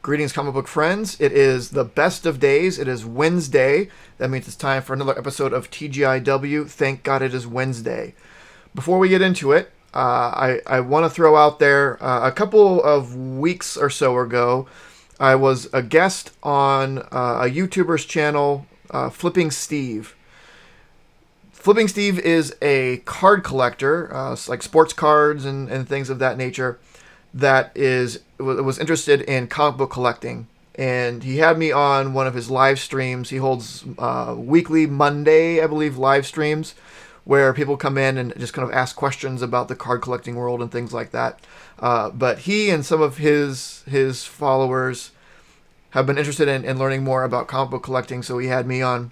Greetings, comic book friends. It is the best of days. It is Wednesday. That means it's time for another episode of TGIW. Thank God it is Wednesday. Before we get into it, I want to throw out there a couple of weeks or so ago, I was a guest on a YouTuber's channel, Flipping Steve. Flipping Steve is a card collector, like sports cards and things of that nature, that was interested in comic book collecting. And he had me on one of his live streams. He holds weekly Monday, I believe, live streams where people come in and just kind of ask questions about the card collecting world and things like that. But he and some of his followers have been interested in learning more about comic book collecting, so he had me on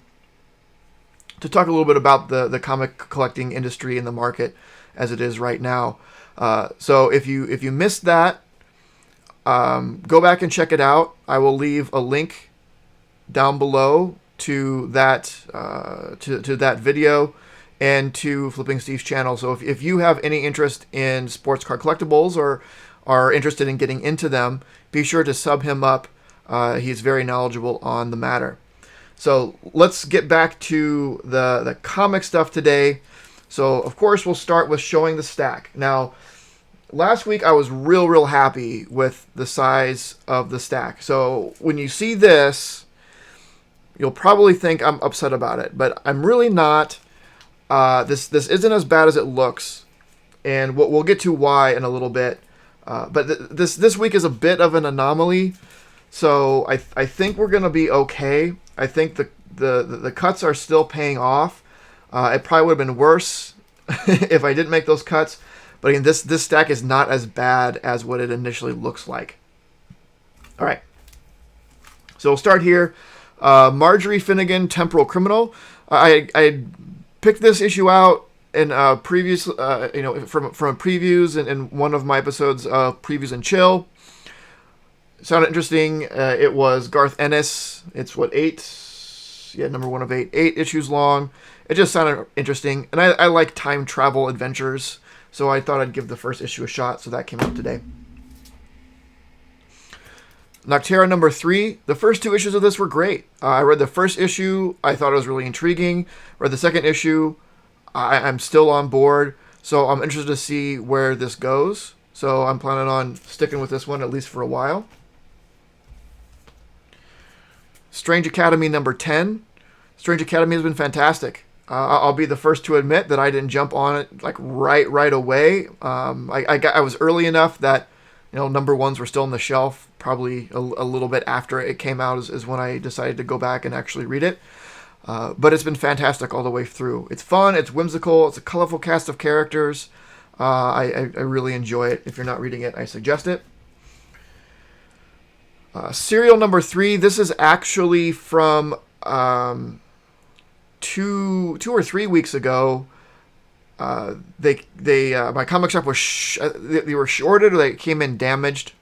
to talk a little bit about the comic collecting industry and the market as it is right now. So if you missed that, go back and check it out. I will leave a link down below to that to that video and to Flipping Steve's channel. So if you have any interest in sports card collectibles or are interested in getting into them, be sure to sub him up. He's very knowledgeable on the matter. So let's get back to the comic stuff today. So, of course, we'll start with showing the stack. Now, last week I was real happy with the size of the stack. So when you see this, you'll probably think I'm upset about it, but I'm really not. This isn't as bad as it looks, and we'll get to why in a little bit. But this week is a bit of an anomaly, so I think we're gonna be okay. I think the cuts are still paying off. It probably would have been worse if I didn't make those cuts. But again, this stack is not as bad as what it initially looks like. All right. So we'll start here. Marjorie Finnegan, Temporal Criminal. I picked this issue out in previous, from previews in one of my episodes, Previews and Chill. Sounded interesting. It was Garth Ennis. It's what, 8? Yeah, number 1 of 8. 8 issues long. It just sounded interesting. And I like time travel adventures, so I thought I'd give the first issue a shot, so that came out today. Noctera number 3. The first 2 issues of this were great. I read the first issue. I thought it was really intriguing. Read the second issue. I'm still on board, so I'm interested to see where this goes. So I'm planning on sticking with this one at least for a while. Strange Academy number 10. Strange Academy has been fantastic. I'll be the first to admit that I didn't jump on it like right away. I was early enough that number 1s were still on the shelf. Probably a little bit after it came out is when I decided to go back and actually read it. But it's been fantastic all the way through. It's fun. It's whimsical. It's a colorful cast of characters. I really enjoy it. If you're not reading it, I suggest it. Serial number 3. This is actually from 2 or 3 weeks ago. My comic shop was they were shorted, or they came in damaged,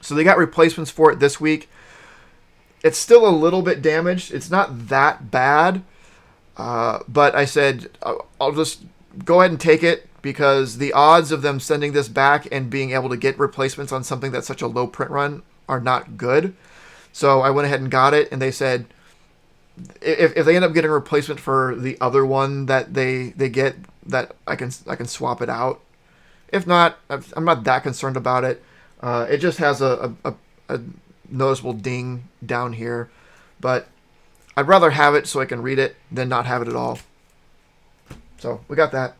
so they got replacements for it this week. It's still a little bit damaged. It's not that bad, but I said I'll just go ahead and take it, because the odds of them sending this back and being able to get replacements on something that's such a low print run are not good. So I went ahead and got it, and they said if they end up getting a replacement for the other one that they get, that I can swap it out. If not, I'm not that concerned about it. It just has a noticeable ding down here, but I'd rather have it so I can read it than not have it at all. So we got that.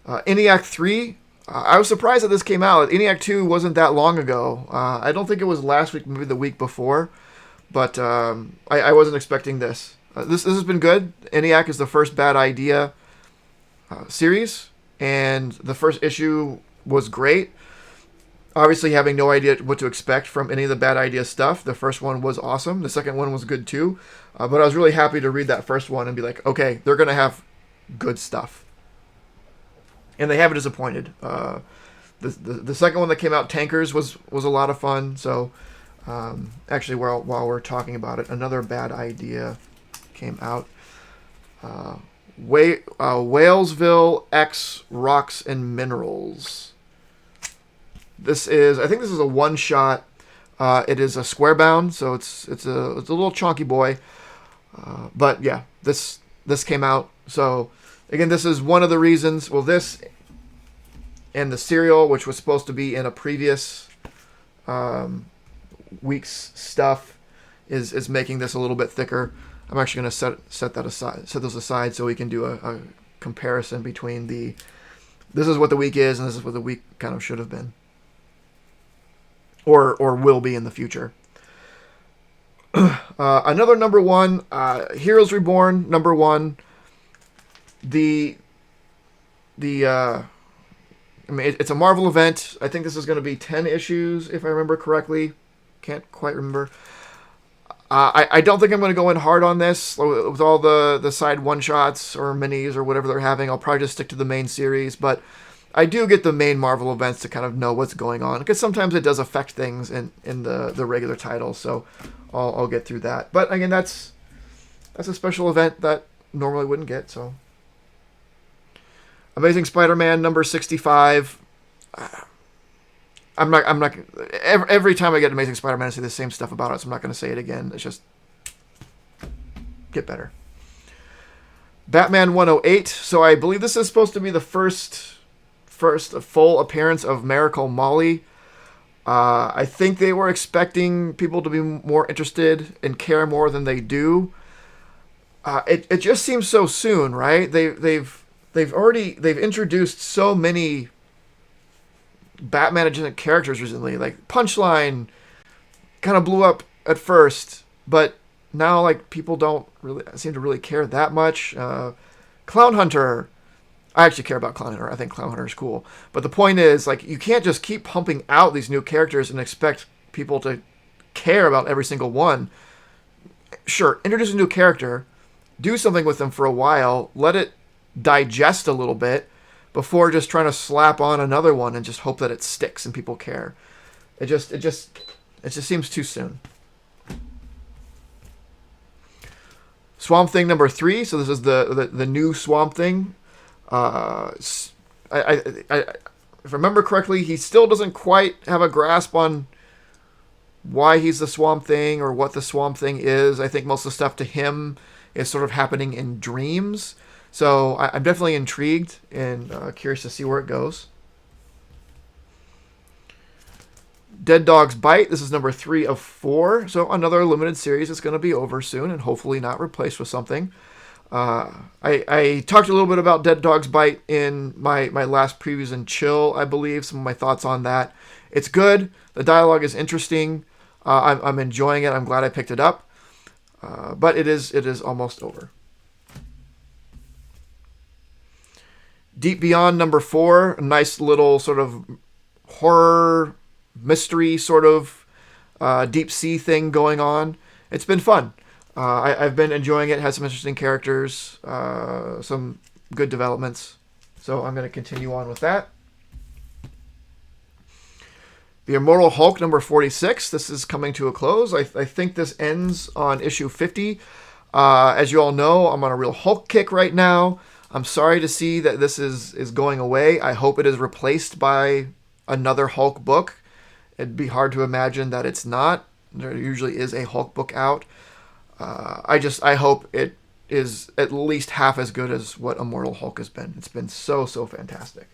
ENIAC 3. I was surprised that this came out. ENIAC 2 wasn't that long ago. I don't think it was last week, maybe the week before. But I wasn't expecting this. This has been good. ENIAC is the first Bad Idea series, and the first issue was great. Obviously, having no idea what to expect from any of the Bad Idea stuff, the first one was awesome. The second one was good too. But I was really happy to read that first one and be like, okay, they're going to have good stuff. And they haven't disappointed. The second one that came out, Tankers, was a lot of fun. So actually, while we're talking about it, another Bad Idea came out. Whalesville X Rocks and Minerals. I think this is a one shot. It is a square bound, so it's a little chonky boy. But yeah, this came out. So again, this is one of the reasons. Well, this and the serial, which was supposed to be in a previous week's stuff, is making this a little bit thicker. I'm actually going to set those aside so we can do a comparison between this is what the week is and this is what the week kind of should have been, or will be in the future. Another number one, Heroes Reborn number one. It's a Marvel event. I think this is going to be 10 issues, if I remember correctly. Can't quite remember. I don't think I'm going to go in hard on this with all the side one-shots or minis or whatever they're having. I'll probably just stick to the main series, but I do get the main Marvel events to kind of know what's going on, because sometimes it does affect things in the regular titles, so I'll get through that. But again, that's a special event that normally wouldn't get, so. Amazing Spider-Man number 65. I'm not. Every time I get Amazing Spider-Man, I say the same stuff about it, so I'm not going to say it again. It's just get better. Batman 108. So I believe this is supposed to be the first full appearance of Miracle Molly. I think they were expecting people to be more interested and care more than they do. It just seems so soon, right? They've introduced so many Batman adjacent characters recently. Like Punchline kind of blew up at first, but now like people don't really seem to really care that much. Clown Hunter, I actually care about Clown Hunter. I think Clown Hunter is cool, but the point is, like, you can't just keep pumping out these new characters and expect people to care about every single one. Sure, introduce a new character, do something with them for a while, let it digest a little bit before just trying to slap on another one and just hope that it sticks and people care. It just seems too soon. Swamp Thing number 3. So this is the new Swamp Thing. If I remember correctly, he still doesn't quite have a grasp on why he's the Swamp Thing or what the Swamp Thing is. I think most of the stuff to him is sort of happening in dreams. So I'm definitely intrigued and curious to see where it goes. Dead Dog's Bite. This is number 3 of 4. So another limited series that's going to be over soon and hopefully not replaced with something. I talked a little bit about Dead Dog's Bite in my last previews and chill, I believe. Some of my thoughts on that. It's good. The dialogue is interesting. I'm enjoying it. I'm glad I picked it up. But it is almost over. Deep Beyond number 4, a nice little sort of horror mystery sort of deep sea thing going on. It's been fun. I've been enjoying it. It has some interesting characters, some good developments. So I'm going to continue on with that. The Immortal Hulk number 46. This is coming to a close. I think this ends on issue 50. As you all know, I'm on a real Hulk kick right now. I'm sorry to see that this is going away. I hope it is replaced by another Hulk book. It'd be hard to imagine that it's not. There usually is a Hulk book out. I hope it is at least half as good as what Immortal Hulk has been. It's been so fantastic.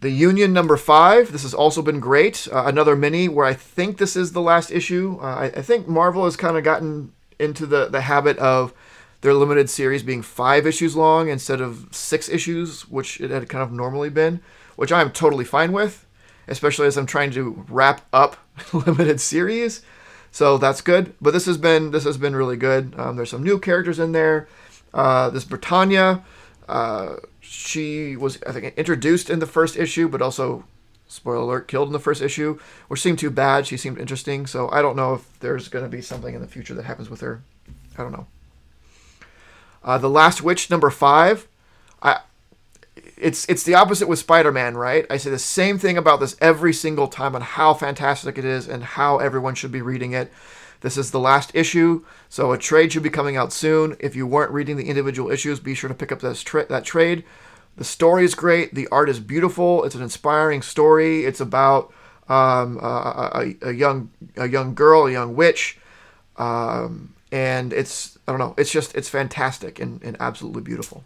The Union number 5. This has also been great. Another mini where I think this is the last issue. I think Marvel has kind of gotten into the habit of their limited series being 5 issues long instead of 6 issues, which it had kind of normally been, which I'm totally fine with, especially as I'm trying to wrap up limited series. So that's good. But this has been really good. There's some new characters in there. This Britannia, she was, I think, introduced in the first issue, but also, spoiler alert, killed in the first issue, which seemed too bad. She seemed interesting, so I don't know if there's going to be something in the future that happens with her. I don't know. The Last Witch, number 5. It's the opposite with Spider-Man, right? I say the same thing about this every single time on how fantastic it is and how everyone should be reading it. This is the last issue, so a trade should be coming out soon. If you weren't reading the individual issues, be sure to pick up that trade. The story is great. The art is beautiful. It's an inspiring story. It's about a young girl, a young witch, and it's, I don't know. It's fantastic and absolutely beautiful.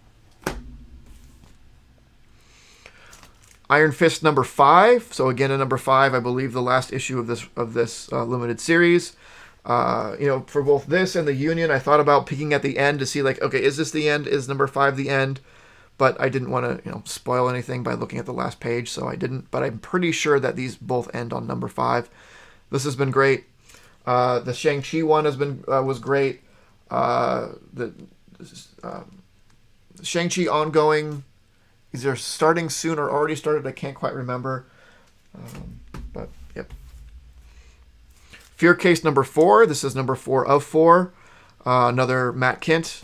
Iron Fist number 5. So again, a number 5, I believe, the last issue of this limited series. For both this and the Union, I thought about peeking at the end to see, like, okay, is this the end? Is number 5 the end? But I didn't want to, spoil anything by looking at the last page, so I didn't. But I'm pretty sure that these both end on number 5. This has been great. The Shang-Chi one was great. The Shang-Chi ongoing, either starting soon or already started. I can't quite remember. But yep. Fear Case number 4. This is number 4 of 4. Another Matt Kint.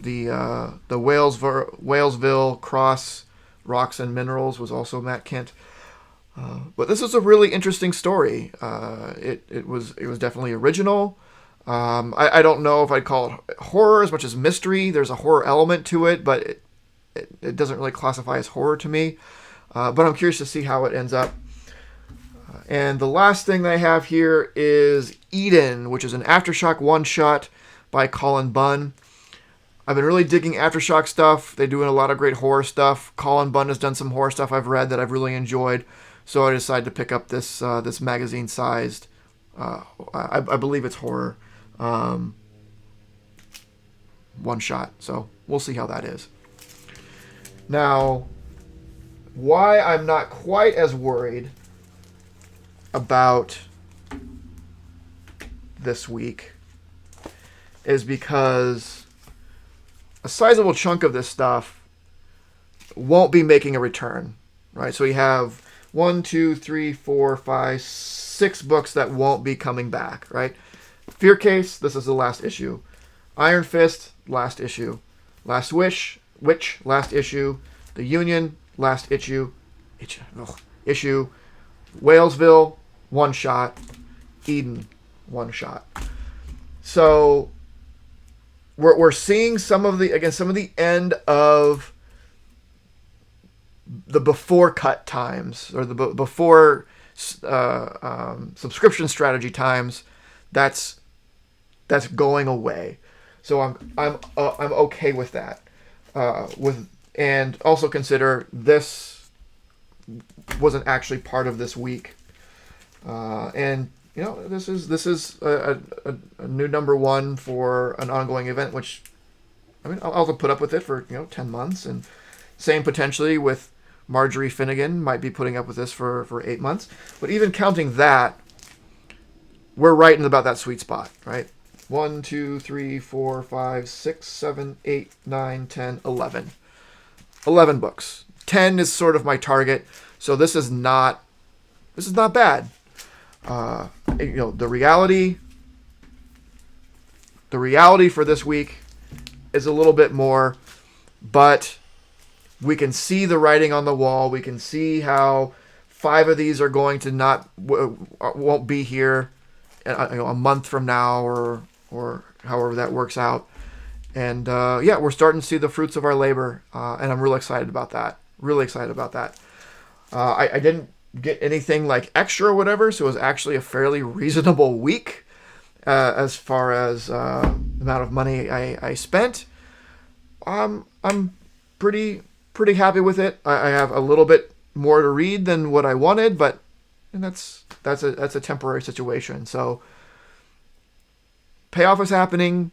The Whalesville Cross Rocks and Minerals was also Matt Kint. But this is a really interesting story. It was definitely original. I don't know if I'd call it horror as much as mystery. There's a horror element to it, but it doesn't really classify as horror to me. But I'm curious to see how it ends up. And the last thing that I have here is Eden, which is an Aftershock one-shot by Colin Bunn. I've been really digging Aftershock stuff. They're doing a lot of great horror stuff. Colin Bunn has done some horror stuff I've read that I've really enjoyed. So I decided to pick up this magazine-sized, I believe it's horror, one-shot. So we'll see how that is. Now, why I'm not quite as worried about this week is because a sizable chunk of this stuff won't be making a return, right? So you have 1, 2, 3, 4, 5, 6 books that won't be coming back, right? Fear Case, this is the last issue. Iron Fist, last issue. Last Witch, last issue. The Union, last issue. Whalesville, one shot. Eden, one shot. So we're seeing some of the end of the before cut times, or the before subscription strategy times. That's going away. So I'm okay with that. And also consider this wasn't actually part of this week. And this is a new number 1 for an ongoing event, which, I mean, I'll also put up with it for 10 months, and same potentially with Marjorie Finnegan, might be putting up with this for 8 months. But even counting that, we're right in about that sweet spot, right? 1, 2, 3, 4, 5, 6, 7, 8, 9, 10, 11. 11 books. 10 is sort of my target. So this is not bad. The reality for this week is a little bit more, but we can see the writing on the wall. We can see how 5 of these are going to won't be here a month from now, or however that works out. And we're starting to see the fruits of our labor, and I'm really excited about that. I didn't get anything like extra or whatever, so it was actually a fairly reasonable week as far as the amount of money I spent. I'm pretty happy with it. I have a little bit more to read than what I wanted, but that's a temporary situation. So payoff is happening.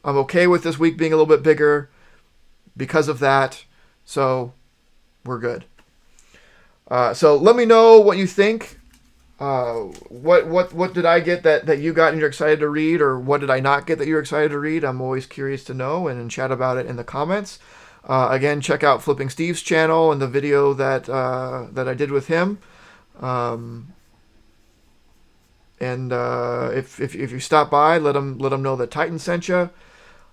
I'm okay with this week being a little bit bigger because of that. So we're good. So let me know what you think. What did I get that you got and you're excited to read, or what did I not get that you're excited to read? I'm always curious to know, and chat about it in the comments. Again, check out Flipping Steve's channel and the video that I did with him. If you stop by, let him know that Titan sent you.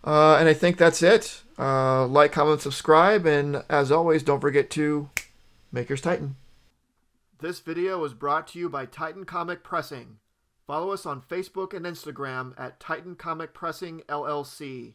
And I think that's it. Like, comment, subscribe, and as always, don't forget to make yours Titan. This video was brought to you by Titan Comic Pressing. Follow us on Facebook and Instagram at Titan Comic Pressing LLC.